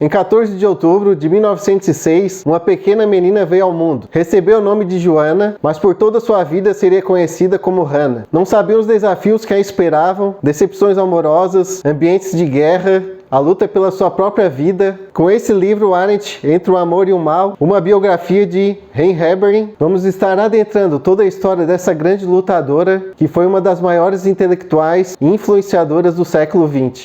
Em 14 de outubro de 1906, uma pequena menina veio ao mundo. Recebeu o nome de Joana, mas por toda sua vida seria conhecida como Hannah. Não sabia os desafios que a esperavam, decepções amorosas, ambientes de guerra, a luta pela sua própria vida. Com esse livro, Arendt, Entre o Amor e o Mal, uma biografia de Rein Heberlin, vamos estar adentrando toda a história dessa grande lutadora, que foi uma das maiores intelectuais e influenciadoras do século XX.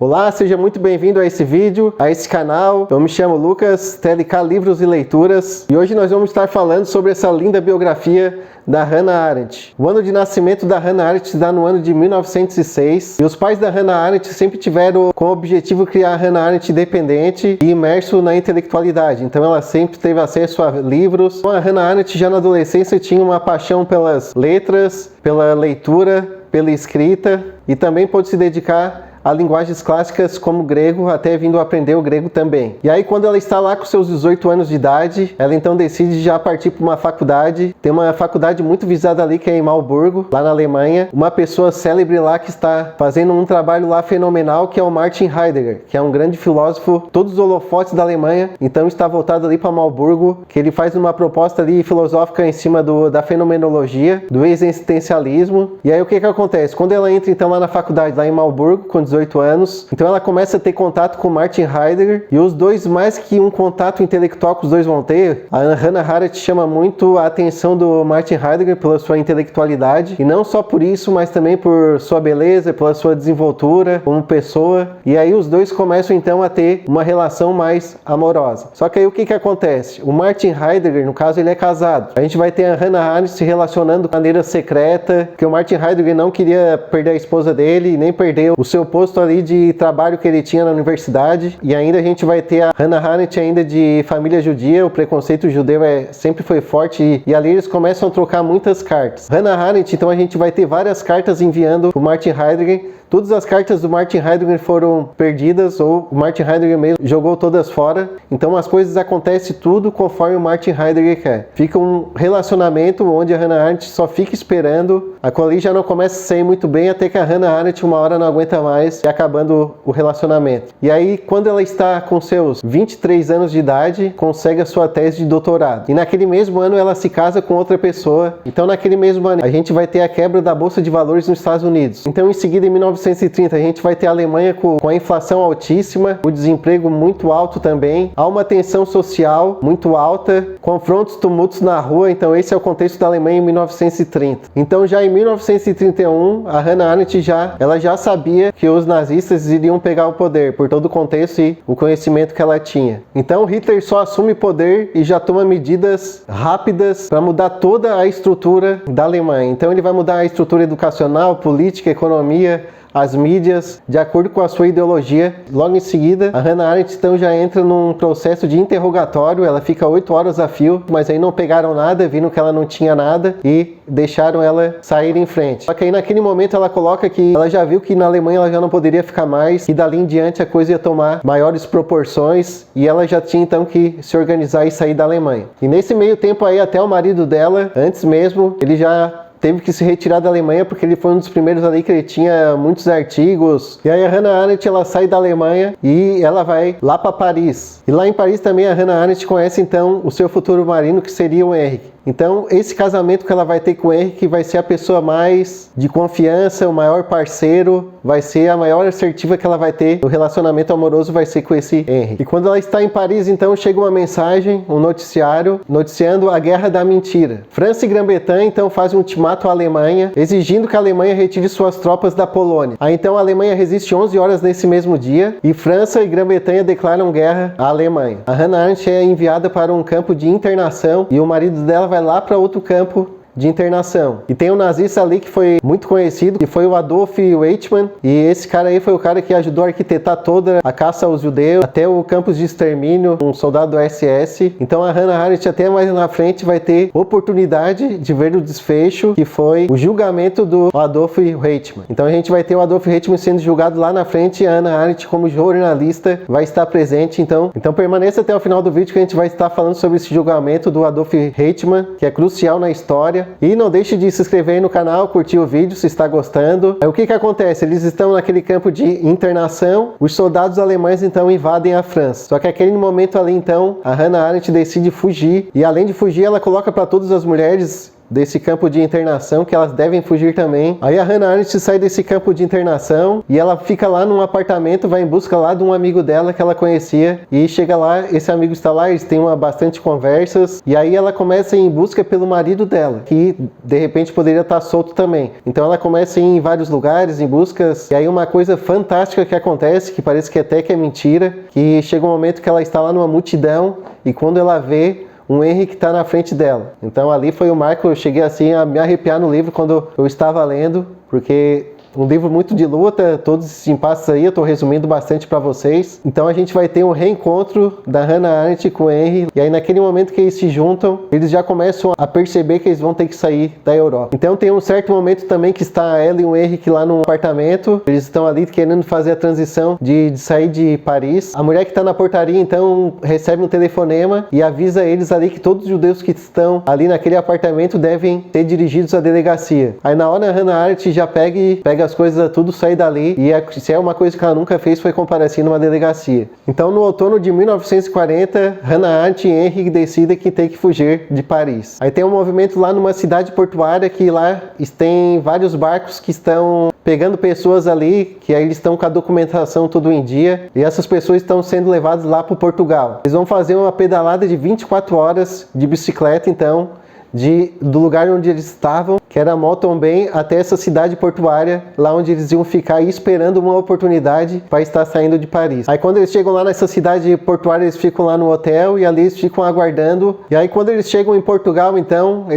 Olá, seja muito bem-vindo a esse vídeo, a esse canal. Eu me chamo Lucas, TLK Livros e Leituras, e hoje nós vamos estar falando sobre essa linda biografia da Hannah Arendt. O ano de nascimento da Hannah Arendt se dá no ano de 1906, e os pais da Hannah Arendt sempre tiveram como objetivo criar a Hannah Arendt independente e imerso na intelectualidade, então ela sempre teve acesso a livros. A Hannah Arendt já na adolescência tinha uma paixão pelas letras, pela leitura, pela escrita, e também pôde se dedicar a linguagens clássicas como grego, até vindo aprender o grego também. E aí quando ela está lá com seus 18 anos de idade, ela então decide já partir para uma faculdade. Tem uma faculdade muito visada ali que é em Marburgo, lá na Alemanha. Uma pessoa célebre lá que está fazendo um trabalho lá fenomenal, que é o Martin Heidegger, que é um grande filósofo, todos os holofotes da Alemanha, então está voltado ali para Marburgo, que ele faz uma proposta ali filosófica em cima da fenomenologia, do existencialismo. E aí o que acontece? Quando ela entra então lá na faculdade, lá em Marburgo, com 18 anos, então ela começa a ter contato com Martin Heidegger, e os dois, mais que um contato intelectual que os dois vão ter, a Hannah Arendt chama muito a atenção do Martin Heidegger pela sua intelectualidade, e não só por isso, mas também por sua beleza, pela sua desenvoltura como pessoa, e aí os dois começam então a ter uma relação mais amorosa. Só que aí o que acontece? O Martin Heidegger, no caso, ele é casado. A gente vai ter a Hannah Arendt se relacionando de maneira secreta, porque o Martin Heidegger não queria perder a esposa dele, nem perder o seu posto ali de trabalho que ele tinha na universidade. E ainda a gente vai ter a Hannah Arendt ainda de família judia, o preconceito judeu sempre foi forte, e ali eles começam a trocar muitas cartas. Hannah Arendt, então a gente vai ter várias cartas enviando o Martin Heidegger. Todas as cartas do Martin Heidegger foram perdidas, ou o Martin Heidegger mesmo jogou todas fora. Então as coisas acontecem tudo conforme o Martin Heidegger quer. Fica um relacionamento onde a Hannah Arendt só fica esperando. A coisa já não começa a sair muito bem, até que a Hannah Arendt uma hora não aguenta mais e acabando o relacionamento. E aí, quando ela está com seus 23 anos de idade, consegue a sua tese de doutorado. E naquele mesmo ano ela se casa com outra pessoa. Então naquele mesmo ano a gente vai ter a quebra da Bolsa de Valores nos Estados Unidos. Então em seguida, em 1930, a gente vai ter a Alemanha com a inflação altíssima, o desemprego muito alto também, há uma tensão social muito alta, confrontos, tumultos na rua. Então esse é o contexto da Alemanha em 1930. Então já em 1931, a Hannah Arendt ela já sabia que os nazistas iriam pegar o poder, por todo o contexto e o conhecimento que ela tinha. Então Hitler só assume poder e já toma medidas rápidas para mudar toda a estrutura da Alemanha. Então ele vai mudar a estrutura educacional, política, economia, as mídias, de acordo com a sua ideologia. Logo em seguida, a Hannah Arendt então já entra num processo de interrogatório. Ela fica 8 horas a fio, mas aí não pegaram nada, viram que ela não tinha nada e deixaram ela sair em frente. Só que aí naquele momento ela coloca que ela já viu que na Alemanha ela já não poderia ficar mais, e dali em diante a coisa ia tomar maiores proporções, e ela já tinha então que se organizar e sair da Alemanha. E nesse meio tempo aí, até o marido dela, antes mesmo, ele já teve que se retirar da Alemanha, porque ele foi um dos primeiros ali que ele tinha muitos artigos. E aí a Hannah Arendt ela sai da Alemanha e ela vai lá para Paris. E lá em Paris também a Hannah Arendt conhece então o seu futuro marido, que seria o Henrik. Então esse casamento que ela vai ter com o Henrik vai ser a pessoa mais de confiança, o maior parceiro, vai ser a maior assertiva que ela vai ter no relacionamento amoroso, vai ser com esse Henrik. E quando ela está em Paris, então chega uma mensagem, um noticiário, noticiando a Guerra da Mentira. França e Grã-Bretanha então fazem um ultimato à Alemanha, exigindo que a Alemanha retire suas tropas da Polônia. Aí então a Alemanha resiste 11 horas nesse mesmo dia, e França e Grã-Bretanha declaram guerra à Alemanha. A Hannah Arendt é enviada para um campo de internação, e o marido dela vai lá para outro campo de internação. E tem um nazista ali que foi muito conhecido, que foi o Adolf Eichmann, e esse cara aí foi o cara que ajudou a arquitetar toda a caça aos judeus, até o campus de extermínio, um soldado do SS. Então a Hannah Arendt até mais na frente vai ter oportunidade de ver o desfecho, que foi o julgamento do Adolf Eichmann. Então a gente vai ter o Adolf Eichmann sendo julgado lá na frente, e a Hannah Arendt como jornalista vai estar presente. Então permaneça até o final do vídeo, que a gente vai estar falando sobre esse julgamento do Adolf Eichmann, que é crucial na história. E não deixe de se inscrever aí no canal, curtir o vídeo se está gostando. Aí o que acontece? Eles estão naquele campo de internação, os soldados alemães então invadem a França. Só que aquele momento ali então, a Hannah Arendt decide fugir, e além de fugir, ela coloca para todas as mulheres desse campo de internação que elas devem fugir também. Aí a Hannah Arendt sai desse campo de internação e ela fica lá num apartamento, vai em busca lá de um amigo dela que ela conhecia, e chega lá, esse amigo está lá, eles têm bastante conversas, e aí ela começa a ir em busca pelo marido dela, que de repente poderia estar solto também. Então ela começa a ir em vários lugares, em buscas, e aí uma coisa fantástica que acontece, que parece que até que é mentira, que chega um momento que ela está lá numa multidão, e quando ela vê um Henry que está na frente dela. Então ali foi o marco, eu cheguei assim a me arrepiar no livro quando eu estava lendo, porque um livro muito de luta, todos esses impasses aí, eu estou resumindo bastante para vocês. Então a gente vai ter um reencontro da Hannah Arendt com o Henry, e aí naquele momento que eles se juntam, eles já começam a perceber que eles vão ter que sair da Europa. Então tem um certo momento também que está ela e o Henry lá no apartamento, eles estão ali querendo fazer a transição de sair de Paris. A mulher que está na portaria então recebe um telefonema e avisa eles ali que todos os judeus que estão ali naquele apartamento devem ser dirigidos à delegacia. Aí na hora a Hannah Arendt já pega as coisas tudo, sair dali, e se é uma coisa que ela nunca fez foi comparecer numa delegacia. Então no outono de 1940, Hannah Arendt e Henry decidem que tem que fugir de Paris. Aí tem um movimento lá numa cidade portuária que lá tem vários barcos que estão pegando pessoas ali, que aí eles estão com a documentação tudo em dia, e essas pessoas estão sendo levadas lá para Portugal. Eles vão fazer uma pedalada de 24 horas de bicicleta então, do lugar onde eles estavam, que era Moreton Bay, até essa cidade portuária, lá onde eles iam ficar esperando uma oportunidade para estar saindo de Paris. Aí quando eles chegam lá nessa cidade portuária, eles ficam lá no hotel e ali eles ficam aguardando. E aí quando eles chegam em Portugal, então,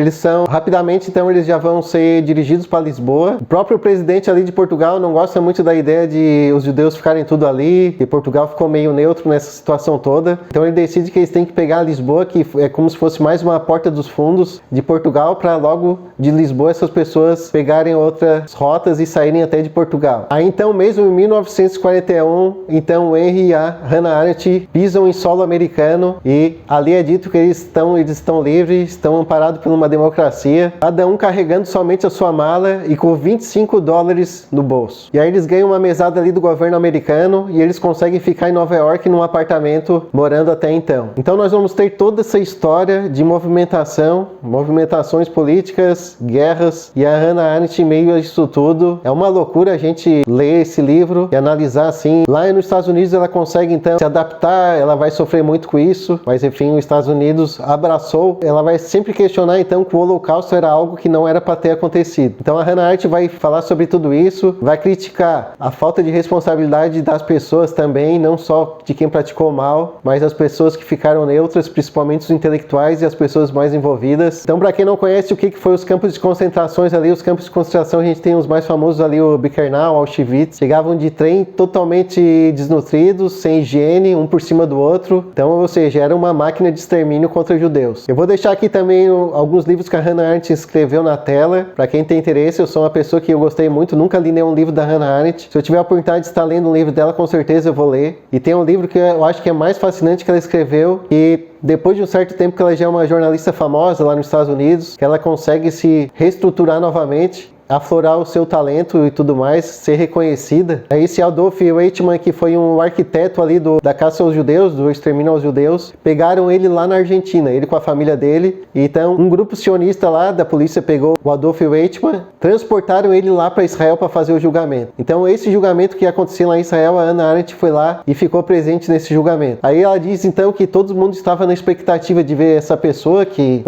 rapidamente então eles já vão ser dirigidos para Lisboa. O próprio presidente ali de Portugal não gosta muito da ideia de os judeus ficarem tudo ali, e Portugal ficou meio neutro nessa situação toda. Então ele decide que eles têm que pegar Lisboa, que é como se fosse mais uma porta dos fundos de Portugal, para logo de Lisboa essas pessoas pegarem outras rotas e saírem até de Portugal. Aí então, mesmo em 1941, então o Henry e a Hannah Arendt pisam em solo americano, e ali é dito que eles estão livres, estão amparados por uma democracia, cada um carregando somente a sua mala e com $25 no bolso. E aí eles ganham uma mesada ali do governo americano e eles conseguem ficar em Nova York num apartamento morando até então. Então nós vamos ter toda essa história de movimentações políticas, guerras, e a Hannah Arendt em meio a isso tudo. É uma loucura a gente ler esse livro e analisar assim. Lá nos Estados Unidos ela consegue então se adaptar, ela vai sofrer muito com isso, mas enfim, os Estados Unidos abraçou. Ela vai sempre questionar então que o Holocausto era algo que não era para ter acontecido. Então a Hannah Arendt vai falar sobre tudo isso, vai criticar a falta de responsabilidade das pessoas também, não só de quem praticou o mal, mas as pessoas que ficaram neutras, principalmente os intelectuais e as pessoas mais envolvidas. Então, para quem não conhece o que foi os campos de concentrações ali, os campos de concentração, a gente tem os mais famosos ali, o Birkenau, Auschwitz, chegavam de trem totalmente desnutridos, sem higiene, um por cima do outro. Então, ou seja, era uma máquina de extermínio contra judeus. Eu vou deixar aqui também alguns livros que a Hannah Arendt escreveu na tela. Para quem tem interesse, eu sou uma pessoa que eu gostei muito, nunca li nenhum livro da Hannah Arendt. Se eu tiver a oportunidade de estar lendo um livro dela, com certeza eu vou ler. E tem um livro que eu acho que é mais fascinante que ela escreveu, e depois de um certo tempo que ela já é uma jornalista famosa lá nos Estados Unidos, que ela consegue se reestruturar novamente, aflorar o seu talento e tudo mais, ser reconhecida. Esse Adolf Eichmann, que foi um arquiteto ali da caça aos judeus, do extermínio aos judeus, pegaram ele lá na Argentina, ele com a família dele. Então um grupo sionista lá da polícia pegou o Adolf Eichmann, transportaram ele lá para Israel para fazer o julgamento. Então esse julgamento que aconteceu lá em Israel, a Hannah Arendt foi lá e ficou presente nesse julgamento. Aí ela diz então que todo mundo estava na expectativa de ver essa pessoa que,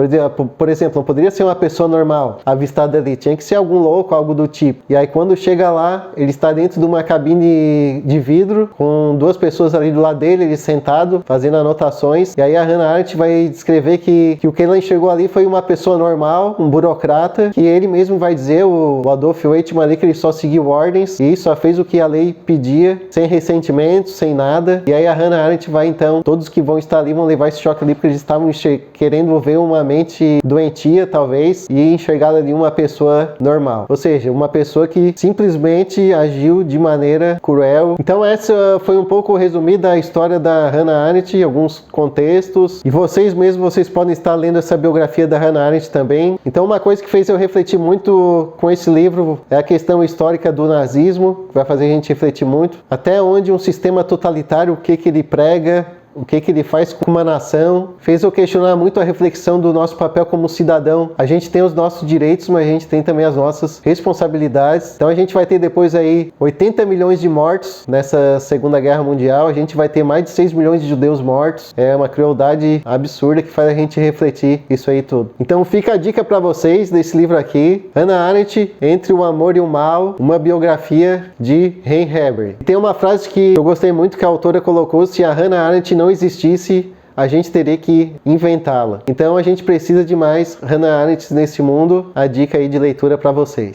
por exemplo, não poderia ser uma pessoa normal avistada ali, tinha que ser algum louco, algo do tipo. E aí quando chega lá, ele está dentro de uma cabine de vidro, com duas pessoas ali do lado dele, ele sentado, fazendo anotações. E aí a Hannah Arendt vai descrever que o que ela enxergou ali foi uma pessoa normal, um burocrata, que ele mesmo vai dizer, o Adolf Eichmann ali, que ele só seguiu ordens e só fez o que a lei pedia, sem ressentimento, sem nada. E aí a Hannah Arendt vai então, todos que vão estar ali vão levar esse choque ali, porque eles estavam querendo ver uma mente doentia, talvez, e enxergar ali uma pessoa normal. mal. Ou seja, uma pessoa que simplesmente agiu de maneira cruel. Então essa foi um pouco resumida a história da Hannah Arendt, alguns contextos. E vocês mesmos, vocês podem estar lendo essa biografia da Hannah Arendt também. Então uma coisa que fez eu refletir muito com esse livro é a questão histórica do nazismo, que vai fazer a gente refletir muito. Até onde um sistema totalitário, o que ele prega, o que ele faz com uma nação, fez eu questionar muito a reflexão do nosso papel como cidadão. A gente tem os nossos direitos, mas a gente tem também as nossas responsabilidades. Então a gente vai ter depois aí 80 milhões de mortos nessa Segunda Guerra Mundial, a gente vai ter mais de 6 milhões de judeus mortos. É uma crueldade absurda que faz a gente refletir isso aí tudo. Então fica a dica para vocês desse livro aqui, Hannah Arendt, Entre o Amor e o Mal, uma biografia de Ray Bradbury. Tem uma frase que eu gostei muito que a autora colocou: se a Hannah Arendt não existisse, a gente teria que inventá-la. Então a gente precisa de mais Hannah Arendt nesse mundo. A dica aí de leitura para vocês.